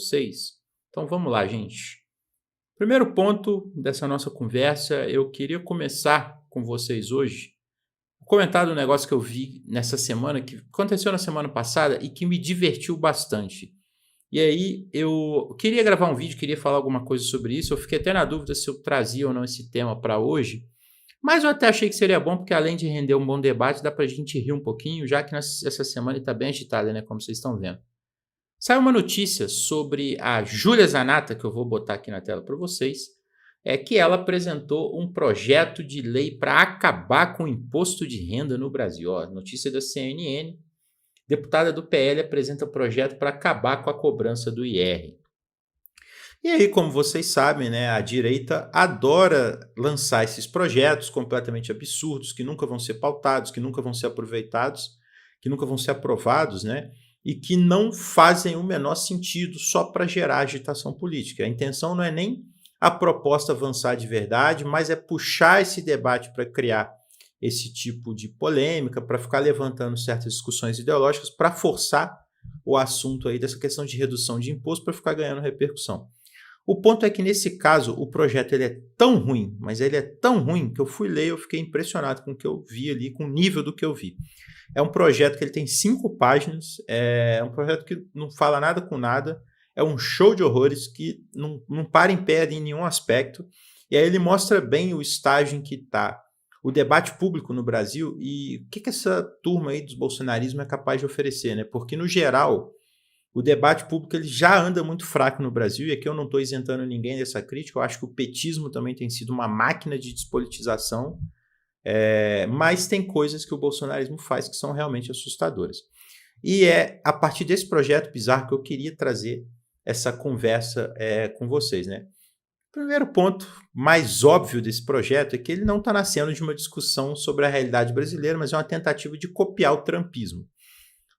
vocês. Então vamos lá, gente. Primeiro ponto dessa nossa conversa, eu queria começar com vocês hoje, comentar um negócio que eu vi nessa semana, que aconteceu na semana passada e que me divertiu bastante. E aí eu queria gravar um vídeo, queria falar alguma coisa sobre isso, eu fiquei até na dúvida se eu trazia ou não esse tema para hoje, mas eu até achei que seria bom, porque além de render um bom debate, dá para a gente rir um pouquinho, já que essa semana está bem agitada, né, como vocês estão vendo. Saiu uma notícia sobre a Júlia Zanata, que eu vou botar aqui na tela para vocês, que ela apresentou um projeto de lei para acabar com o imposto de renda no Brasil. Ó, notícia da CNN, deputada do PL apresenta projeto para acabar com a cobrança do IR. E aí, como vocês sabem, né, a direita adora lançar esses projetos completamente absurdos, que nunca vão ser pautados, que nunca vão ser aproveitados, que nunca vão ser aprovados, né? E que não fazem o menor sentido só para gerar agitação política. A intenção não é nem a proposta avançar de verdade, mas é puxar esse debate para criar esse tipo de polêmica, para ficar levantando certas discussões ideológicas, para forçar o assunto aí dessa questão de redução de imposto para ficar ganhando repercussão. O ponto é que, nesse caso, o projeto ele é tão ruim, mas ele é tão ruim que eu fui ler e eu fiquei impressionado com o que eu vi ali, com o nível do que eu vi. É um projeto que ele tem 5 páginas, é um projeto que não fala nada com nada, é um show de horrores que não para em pé em nenhum aspecto, e aí ele mostra bem o estágio em que está o debate público no Brasil e o que essa turma aí dos bolsonarismo é capaz de oferecer, né? Porque, no geral, o debate público ele já anda muito fraco no Brasil, e aqui eu não estou isentando ninguém dessa crítica, eu acho que o petismo também tem sido uma máquina de despolitização, mas tem coisas que o bolsonarismo faz que são realmente assustadoras. E é a partir desse projeto bizarro que eu queria trazer essa conversa com vocês, né? O primeiro ponto mais óbvio desse projeto é que ele não está nascendo de uma discussão sobre a realidade brasileira, mas é uma tentativa de copiar o trumpismo.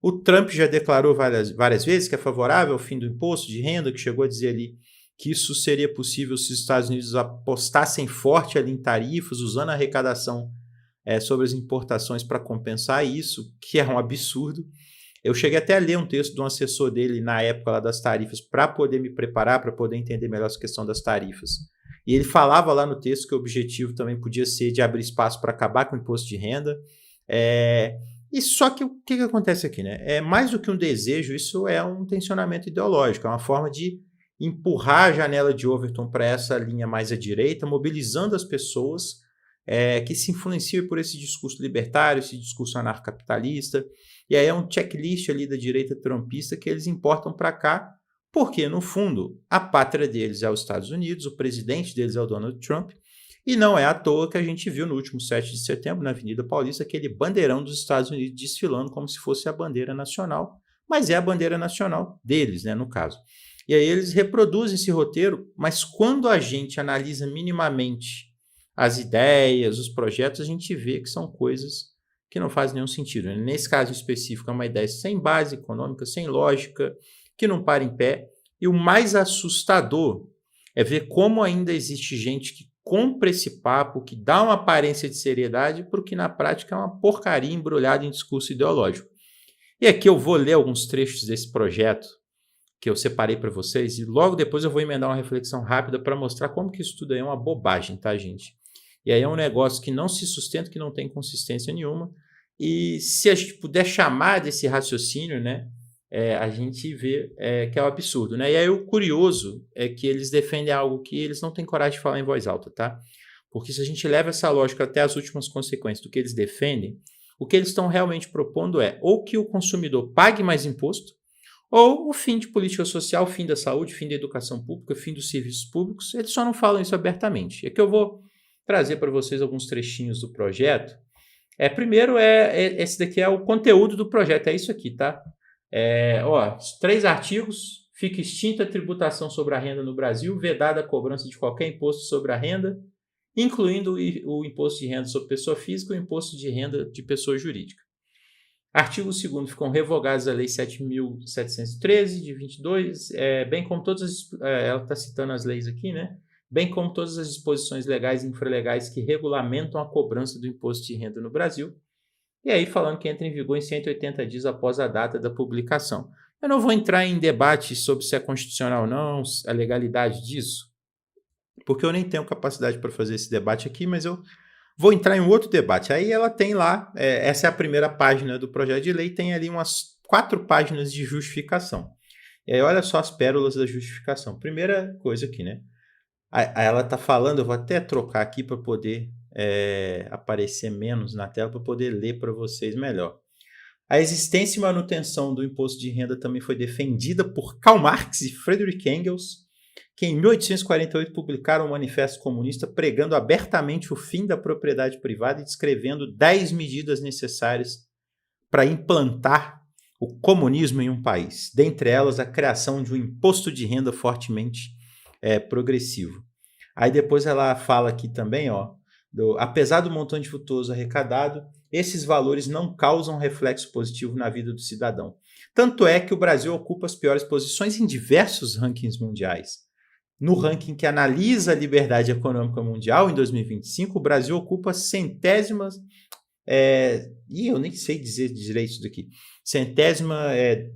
O Trump já declarou várias vezes que é favorável ao fim do imposto de renda, que chegou a dizer ali que isso seria possível se os Estados Unidos apostassem forte ali em tarifas, usando a arrecadação sobre as importações para compensar isso, que é um absurdo. Eu cheguei até a ler um texto de um assessor dele na época lá das tarifas para poder me preparar, para poder entender melhor essa questão das tarifas. E ele falava lá no texto que o objetivo também podia ser de abrir espaço para acabar com o imposto de renda. E só que o que acontece aqui, né? É mais do que um desejo, isso é um tensionamento ideológico, é uma forma de empurrar a janela de Overton para essa linha mais à direita, mobilizando as pessoas que se influenciam por esse discurso libertário, esse discurso anarcocapitalista. E aí é um checklist ali da direita trumpista que eles importam para cá, porque, no fundo, a pátria deles é os Estados Unidos, o presidente deles é o Donald Trump, e não é à toa que a gente viu no último 7 de setembro, na Avenida Paulista, aquele bandeirão dos Estados Unidos desfilando como se fosse a bandeira nacional, mas é a bandeira nacional deles, né, no caso. E aí eles reproduzem esse roteiro, mas quando a gente analisa minimamente as ideias, os projetos, a gente vê que são coisas que não fazem nenhum sentido. Nesse caso específico, é uma ideia sem base econômica, sem lógica, que não para em pé. E o mais assustador é ver como ainda existe gente que compra esse papo, que dá uma aparência de seriedade, porque na prática é uma porcaria embrulhada em discurso ideológico. E aqui eu vou ler alguns trechos desse projeto que eu separei para vocês, e logo depois eu vou emendar uma reflexão rápida para mostrar como que isso tudo aí é uma bobagem, tá, gente? E aí é um negócio que não se sustenta, que não tem consistência nenhuma, e se a gente puder chamar desse raciocínio, né, a gente vê que é um absurdo, né? E aí o curioso é que eles defendem algo que eles não têm coragem de falar em voz alta, tá? Porque se a gente leva essa lógica até as últimas consequências do que eles defendem, o que eles estão realmente propondo é ou que o consumidor pague mais imposto, ou o fim de política social, o fim da saúde, o fim da educação pública, o fim dos serviços públicos. Eles só não falam isso abertamente. É que eu vou trazer para vocês alguns trechinhos do projeto. Primeiro, esse daqui é o conteúdo do projeto, é isso aqui, tá? 3 artigos. Fica extinta a tributação sobre a renda no Brasil, vedada a cobrança de qualquer imposto sobre a renda, incluindo o imposto de renda sobre pessoa física e o imposto de renda de pessoa jurídica. Artigo 2º, ficam revogadas a Lei 7.713, de 22, bem como todas as... ela está citando as leis aqui, né? Bem como todas as disposições legais e infralegais que regulamentam a cobrança do imposto de renda no Brasil. E aí falando que entra em vigor em 180 dias após a data da publicação. Eu não vou entrar em debate sobre se é constitucional ou não, a legalidade disso, porque eu nem tenho capacidade para fazer esse debate aqui, mas eu vou entrar em um outro debate. Aí ela tem lá, essa é a primeira página do projeto de lei, tem ali umas 4 páginas de justificação. E aí olha só as pérolas da justificação. Primeira coisa aqui, né? Aí ela está falando, eu vou até trocar aqui para poder aparecer menos na tela, para poder ler para vocês melhor. A existência e manutenção do imposto de renda também foi defendida por Karl Marx e Friedrich Engels, que em 1848 publicaram um manifesto comunista pregando abertamente o fim da propriedade privada e descrevendo 10 medidas necessárias para implantar o comunismo em um país, dentre elas a criação de um imposto de renda fortemente progressivo. Aí depois ela fala aqui também, apesar do montante vultoso arrecadado, esses valores não causam reflexo positivo na vida do cidadão. Tanto é que o Brasil ocupa as piores posições em diversos rankings mundiais. No ranking que analisa a liberdade econômica mundial, em 2025, o Brasil ocupa centésimas... eu nem sei dizer direito isso daqui. Centésima,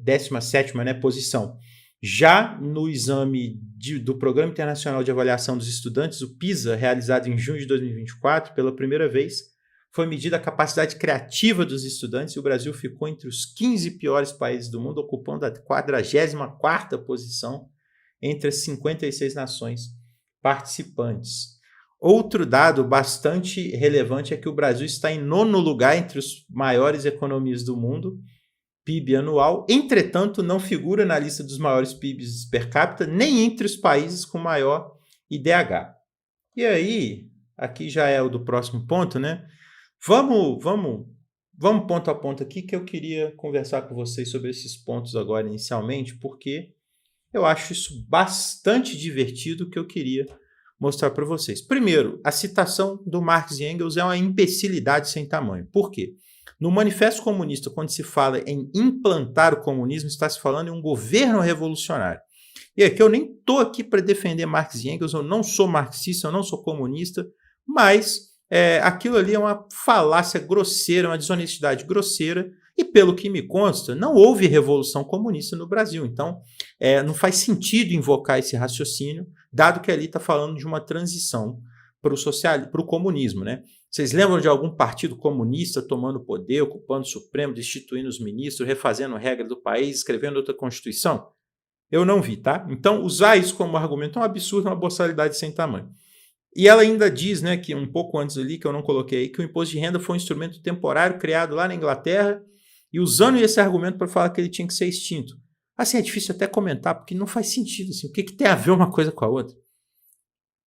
17ª, né, posição. Já no exame do Programa Internacional de Avaliação dos Estudantes, o PISA, realizado em junho de 2024, pela primeira vez, foi medida a capacidade criativa dos estudantes e o Brasil ficou entre os 15 piores países do mundo, ocupando a 44ª posição entre as 56 nações participantes. Outro dado bastante relevante é que o Brasil está em 9º lugar entre as maiores economias do mundo, PIB anual, entretanto não figura na lista dos maiores PIBs per capita, nem entre os países com maior IDH. E aí, aqui já é o do próximo ponto, né? Vamos ponto a ponto aqui, que eu queria conversar com vocês sobre esses pontos agora inicialmente, porque eu acho isso bastante divertido, que eu queria mostrar para vocês. Primeiro, a citação do Marx e Engels é uma imbecilidade sem tamanho. Por quê? No Manifesto Comunista, quando se fala em implantar o comunismo, está se falando em um governo revolucionário. E aqui eu nem estou aqui para defender Marx e Engels, eu não sou marxista, eu não sou comunista, mas aquilo ali é uma falácia grosseira, uma desonestidade grosseira, e pelo que me consta, não houve revolução comunista no Brasil. Então, não faz sentido invocar esse raciocínio, dado que ali está falando de uma transição para o comunismo, né? Vocês lembram de algum partido comunista tomando poder, ocupando o Supremo, destituindo os ministros, refazendo a regra do país, escrevendo outra Constituição? Eu não vi, tá? Então, usar isso como argumento é um absurdo, uma boçalidade sem tamanho. E ela ainda diz, né, que um pouco antes ali, que eu não coloquei aí, que o imposto de renda foi um instrumento temporário criado lá na Inglaterra e usando esse argumento para falar que ele tinha que ser extinto. Assim, é difícil até comentar, porque não faz sentido. Assim, o que tem a ver uma coisa com a outra?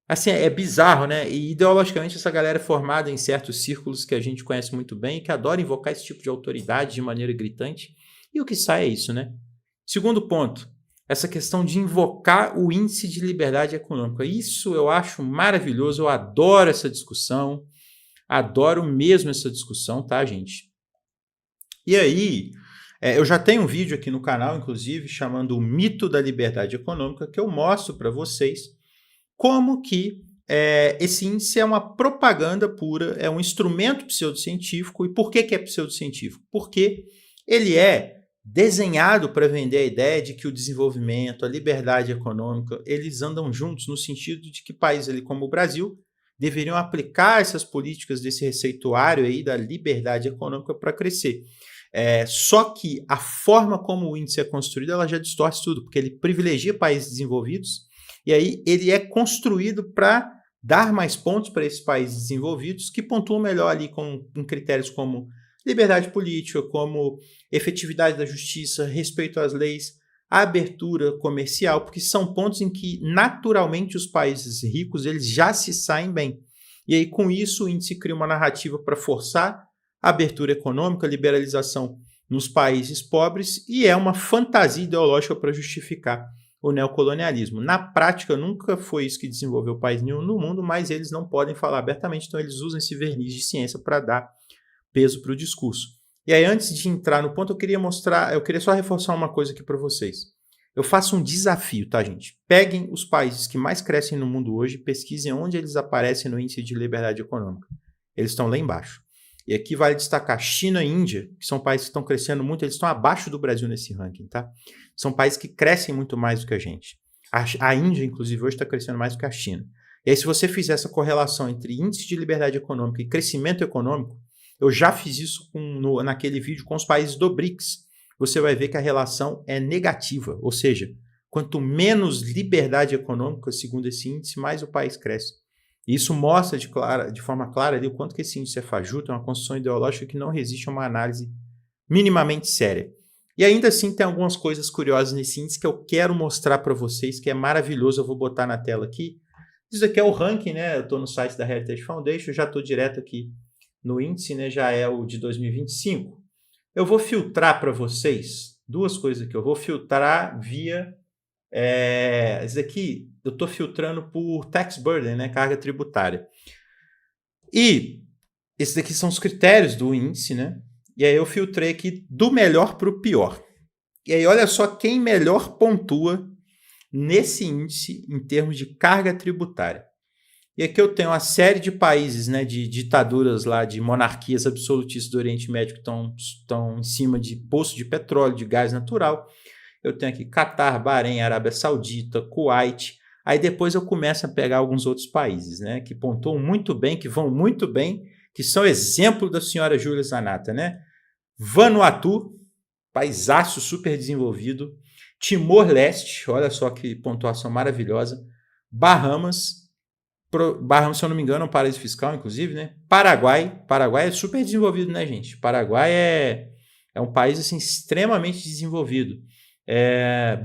Assim, é bizarro, né? E ideologicamente essa galera é formada em certos círculos que a gente conhece muito bem e que adora invocar esse tipo de autoridade de maneira gritante. E o que sai é isso, né? Segundo ponto, essa questão de invocar o índice de liberdade econômica. Isso eu acho maravilhoso, eu adoro essa discussão, adoro mesmo essa discussão, tá, gente? E aí, eu já tenho um vídeo aqui no canal, inclusive, chamando o mito da liberdade econômica, que eu mostro para vocês como que esse índice é uma propaganda pura, é um instrumento pseudocientífico. E por que é pseudocientífico? Porque ele é desenhado para vender a ideia de que o desenvolvimento, a liberdade econômica, eles andam juntos no sentido de que países ali como o Brasil deveriam aplicar essas políticas desse receituário aí da liberdade econômica para crescer. Só que a forma como o índice é construído, ela já distorce tudo, porque ele privilegia países desenvolvidos e aí ele é construído para dar mais pontos para esses países desenvolvidos que pontuam melhor ali em critérios como liberdade política, como efetividade da justiça, respeito às leis, abertura comercial, porque são pontos em que naturalmente os países ricos eles já se saem bem. E aí com isso o índice cria uma narrativa para forçar a abertura econômica, a liberalização nos países pobres e é uma fantasia ideológica para justificar o neocolonialismo. Na prática, nunca foi isso que desenvolveu país nenhum no mundo, mas eles não podem falar abertamente, então eles usam esse verniz de ciência para dar peso para o discurso. E aí, antes de entrar no ponto, eu queria só reforçar uma coisa aqui para vocês. Eu faço um desafio, tá, gente? Peguem os países que mais crescem no mundo hoje, pesquisem onde eles aparecem no índice de liberdade econômica. Eles estão lá embaixo. E aqui vale destacar China e Índia, que são países que estão crescendo muito, eles estão abaixo do Brasil nesse ranking, tá? São países que crescem muito mais do que a gente. A Índia, inclusive, hoje está crescendo mais do que a China. E aí, se você fizer essa correlação entre índice de liberdade econômica e crescimento econômico, eu já fiz isso naquele vídeo com os países do BRICS, você vai ver que a relação é negativa, ou seja, quanto menos liberdade econômica, segundo esse índice, mais o país cresce. E isso mostra de forma clara ali o quanto que esse índice é fajuto, é uma construção ideológica que não resiste a uma análise minimamente séria. E ainda assim tem algumas coisas curiosas nesse índice que eu quero mostrar para vocês, que é maravilhoso, eu vou botar na tela aqui. Isso aqui é o ranking, né? Eu estou no site da Heritage Foundation, já estou direto aqui no índice, né? Já é o de 2025. Eu vou filtrar para vocês duas coisas aqui. Eu vou filtrar via... Isso aqui eu estou filtrando por tax burden, né? Carga tributária. E esses aqui são os critérios do índice, né? E aí eu filtrei aqui do melhor para o pior. E aí olha só quem melhor pontua nesse índice em termos de carga tributária. E aqui eu tenho uma série de países, né, de ditaduras lá, de monarquias absolutistas do Oriente Médio que estão em cima de poço de petróleo, de gás natural. Eu tenho aqui Catar, Bahrein, Arábia Saudita, Kuwait. Aí depois eu começo a pegar alguns outros países, né, que pontuam muito bem, que vão muito bem, que são exemplo da senhora Júlia Zanata, né? Vanuatu, paisaço super desenvolvido. Timor-Leste, olha só que pontuação maravilhosa. Bahamas, se eu não me engano, é um paraíso fiscal, inclusive, né? Paraguai é super desenvolvido, né, gente? Paraguai é um país assim, extremamente desenvolvido.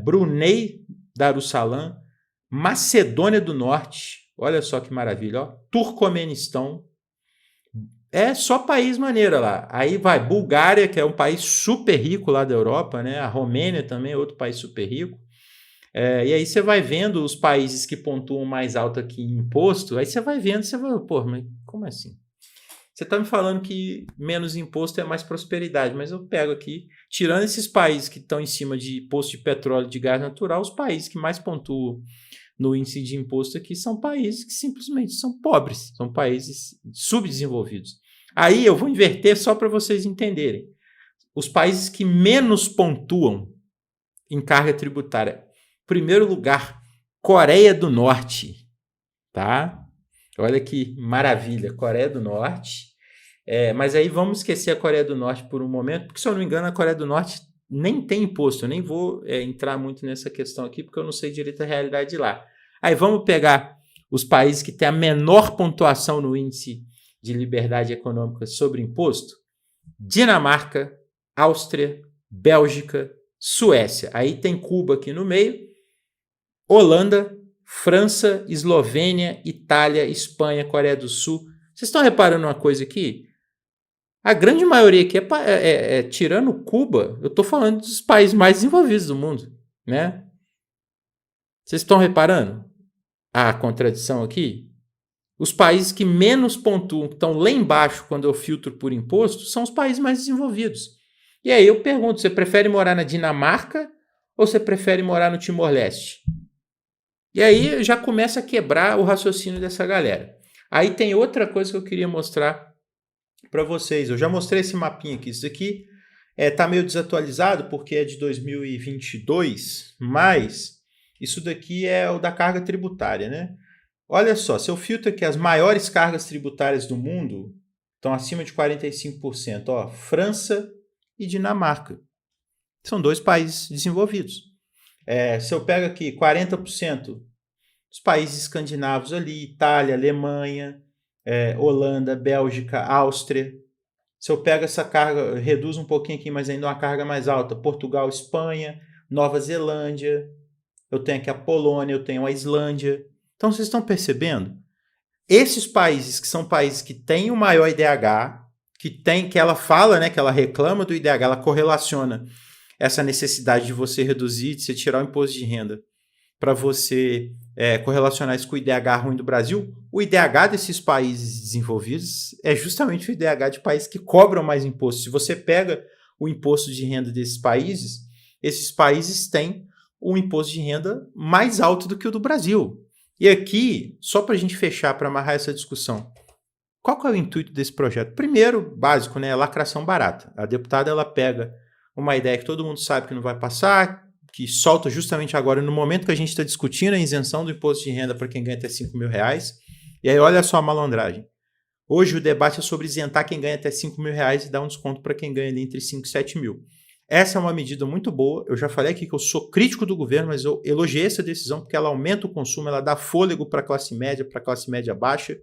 Brunei Darussalam, Macedônia do Norte, olha só que maravilha, ó. Turcomenistão, é só país maneiro lá. Aí vai Bulgária, que é um país super rico lá da Europa, né? A Romênia também é outro país super rico. E aí você vai vendo os países que pontuam mais alto aqui em imposto, aí você vai vendo, você vai, pô, mas como assim? Você está me falando que menos imposto é mais prosperidade, mas eu pego aqui, tirando esses países que estão em cima de imposto de petróleo e de gás natural, os países que mais pontuam no índice de imposto aqui são países que simplesmente são pobres, são países subdesenvolvidos. Aí eu vou inverter só para vocês entenderem. Os países que menos pontuam em carga tributária. Primeiro lugar, Coreia do Norte, tá? Olha que maravilha, Coreia do Norte. Mas aí vamos esquecer a Coreia do Norte por um momento, porque se eu não me engano a Coreia do Norte nem tem imposto. Eu nem vou entrar muito nessa questão aqui, porque eu não sei direito a realidade de lá. Aí vamos pegar os países que têm a menor pontuação no índice de liberdade econômica sobre imposto. Dinamarca, Áustria, Bélgica, Suécia. Aí tem Cuba aqui no meio. Holanda, França, Eslovênia, Itália, Espanha, Coreia do Sul. Vocês estão reparando uma coisa aqui? A grande maioria aqui tirando Cuba, eu estou falando dos países mais desenvolvidos do mundo, né? Vocês estão reparando a contradição aqui? Os países que menos pontuam, que estão lá embaixo quando eu filtro por imposto, são os países mais desenvolvidos. E aí eu pergunto, você prefere morar na Dinamarca ou você prefere morar no Timor-Leste? E aí já começa a quebrar o raciocínio dessa galera. Aí tem outra coisa que eu queria mostrar para vocês. Eu já mostrei esse mapinha aqui. Isso aqui está meio desatualizado porque é de 2022, mas isso daqui é o da carga tributária, né? Olha só, se eu filtro aqui as maiores cargas tributárias do mundo, estão acima de 45%. Ó, França e Dinamarca. São dois países desenvolvidos. Se eu pego aqui 40%, os países escandinavos ali, Itália, Alemanha, Holanda, Bélgica, Áustria. Se eu pego essa carga, reduzo um pouquinho aqui, mas ainda uma carga mais alta, Portugal, Espanha, Nova Zelândia, eu tenho aqui a Polônia, eu tenho a Islândia. Então, vocês estão percebendo? Esses países que são países que têm o maior IDH, que ela fala, né, que ela reclama do IDH, ela correlaciona essa necessidade de você reduzir, de você tirar o imposto de renda, para você correlacionar isso com o IDH ruim do Brasil. O IDH desses países desenvolvidos é justamente o IDH de países que cobram mais imposto. Se você pega o imposto de renda desses países, esses países têm um imposto de renda mais alto do que o do Brasil. E aqui, só para a gente fechar, para amarrar essa discussão, Qual que é o intuito desse projeto? Primeiro, básico, né, lacração barata. A deputada ela pega uma ideia que todo mundo sabe que não vai passar, que solta justamente agora, no momento que a gente está discutindo a isenção do imposto de renda para quem ganha até R$ 5.000, e aí olha só a malandragem. Hoje o debate é sobre isentar quem ganha até R$ 5.000 e dar um desconto para quem ganha ali entre 5 e 7 mil. Essa é uma medida muito boa. Eu já falei aqui que eu sou crítico do governo, mas eu elogiei essa decisão porque ela aumenta o consumo, ela dá fôlego para a classe média baixa,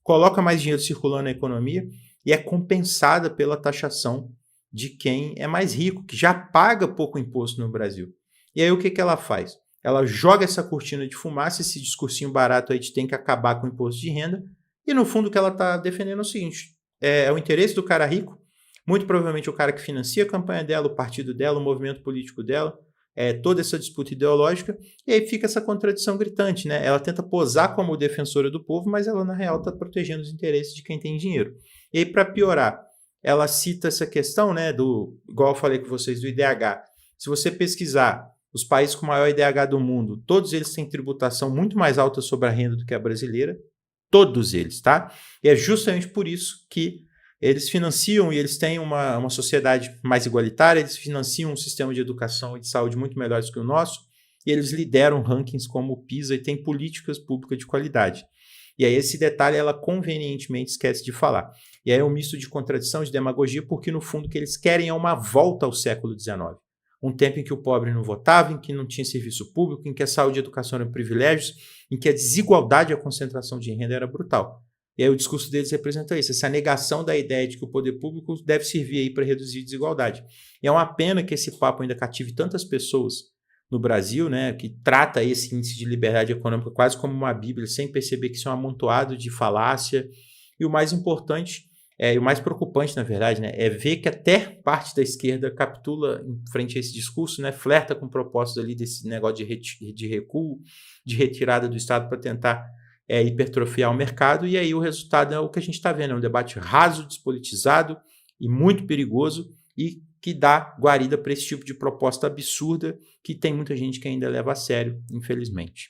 coloca mais dinheiro circulando na economia e é compensada pela taxação de quem é mais rico, que já paga pouco imposto no Brasil. E aí o que ela faz? Ela joga essa cortina de fumaça, esse discursinho barato aí de tem que acabar com o imposto de renda, e no fundo o que ela está defendendo é o seguinte, é o interesse do cara rico, muito provavelmente o cara que financia a campanha dela, o partido dela, o movimento político dela, toda essa disputa ideológica, e aí fica essa contradição gritante, né? Ela tenta posar como defensora do povo, mas ela na real está protegendo os interesses de quem tem dinheiro. E aí para piorar, ela cita essa questão, né, igual eu falei com vocês, do IDH. Se você pesquisar os países com maior IDH do mundo, todos eles têm tributação muito mais alta sobre a renda do que a brasileira, todos eles, tá? E é justamente por isso que eles financiam e eles têm uma sociedade mais igualitária, eles financiam um sistema de educação e de saúde muito melhores que o nosso, e eles lideram rankings como o PISA e têm políticas públicas de qualidade. E aí esse detalhe ela convenientemente esquece de falar. E aí é um misto de contradição, de demagogia, porque no fundo o que eles querem é uma volta ao século XIX. Um tempo em que o pobre não votava, em que não tinha serviço público, em que a saúde e a educação eram privilégios, em que a desigualdade e a concentração de renda era brutal. E aí o discurso deles representa isso, essa negação da ideia de que o poder público deve servir aí para reduzir a desigualdade. E é uma pena que esse papo ainda cative tantas pessoas no Brasil, né, que trata esse índice de liberdade econômica quase como uma bíblia, sem perceber que isso é um amontoado de falácia. E o mais importante, e o mais preocupante, na verdade, né, é ver que até parte da esquerda capitula em frente a esse discurso, né, flerta com propostas ali desse negócio de recuo, de retirada do Estado para tentar hipertrofiar o mercado, e aí o resultado é o que a gente está vendo, é um debate raso, despolitizado e muito perigoso, e que dá guarida para esse tipo de proposta absurda que tem muita gente que ainda leva a sério, infelizmente.